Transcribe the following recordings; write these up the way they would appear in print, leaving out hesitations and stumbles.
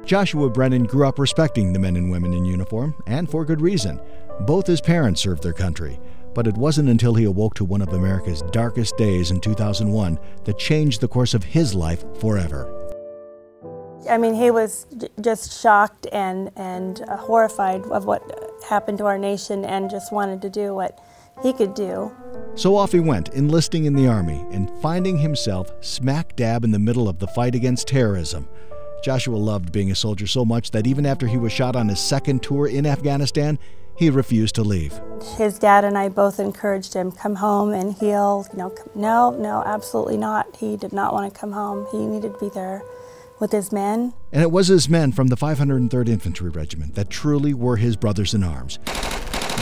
Joshua Brennan grew up respecting the men and women in uniform, and for good reason. Both his parents served their country, but it wasn't until he awoke to one of America's darkest days in 2001 that changed the course of his life forever. I mean, he was just shocked and horrified of what happened to our nation and just wanted to do what he could do. So off he went, enlisting in the Army and finding himself smack dab in the middle of the fight against terrorism. Joshua loved being a soldier so much that even after he was shot on his second tour in Afghanistan, he refused to leave. His dad and I both encouraged him, come home and heal. No, absolutely not. He did not want to come home. He needed to be there with his men. And it was his men from the 503rd Infantry Regiment that truly were his brothers in arms.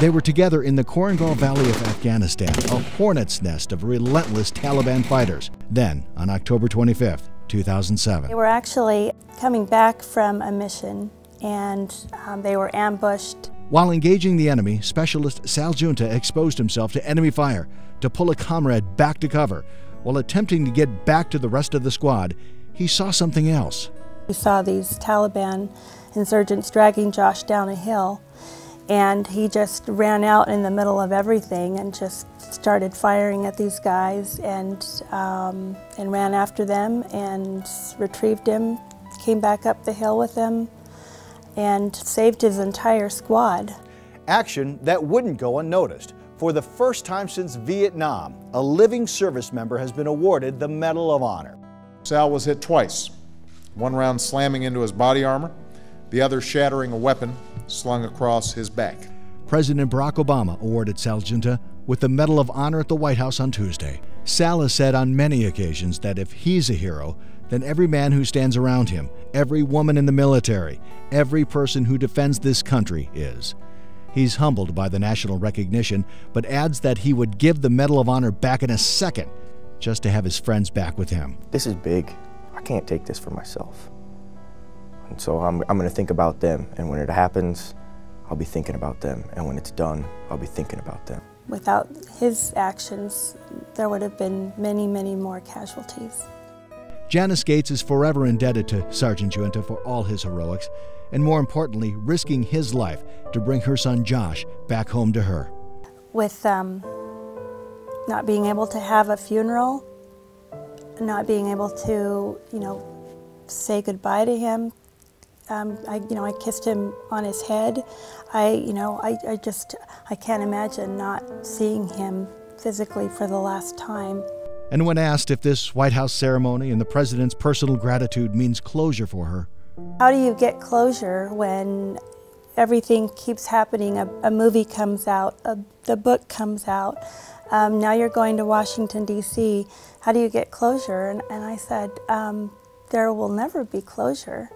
They were together in the Korengal Valley of Afghanistan, a hornet's nest of relentless Taliban fighters. Then, on October 25th, 2007. They were actually coming back from a mission, and they were ambushed. While engaging the enemy, Specialist Sal Giunta exposed himself to enemy fire to pull a comrade back to cover. While attempting to get back to the rest of the squad, he saw something else. We saw these Taliban insurgents dragging Josh down a hill, and he just ran out in the middle of everything and just started firing at these guys and ran after them and retrieved him, came back up the hill with him, and saved his entire squad. Action that wouldn't go unnoticed. For the first time since Vietnam, a living service member has been awarded the Medal of Honor. Sal was hit twice, one round slamming into his body armor, the other shattering a weapon slung across his back. President Barack Obama awarded Sal Giunta with the Medal of Honor at the White House on Tuesday. Sal has said on many occasions that if he's a hero, then every man who stands around him, every woman in the military, every person who defends this country is. He's humbled by the national recognition, but adds that he would give the Medal of Honor back in a second just to have his friends back with him. This is big. I can't take this for myself. And so I'm going to think about them, and when it happens, I'll be thinking about them, and when it's done, I'll be thinking about them. Without his actions, there would have been many, many more casualties. Janice Gates is forever indebted to Sergeant Giunta for all his heroics, and more importantly, risking his life to bring her son Josh back home to her. With not being able to have a funeral, not being able to, say goodbye to him, I kissed him on his head. I can't imagine not seeing him physically for the last time. And when asked if this White House ceremony and the president's personal gratitude means closure for her. How do you get closure when everything keeps happening? A movie comes out, the book comes out, now you're going to Washington, D.C. How do you get closure? And I said, there will never be closure.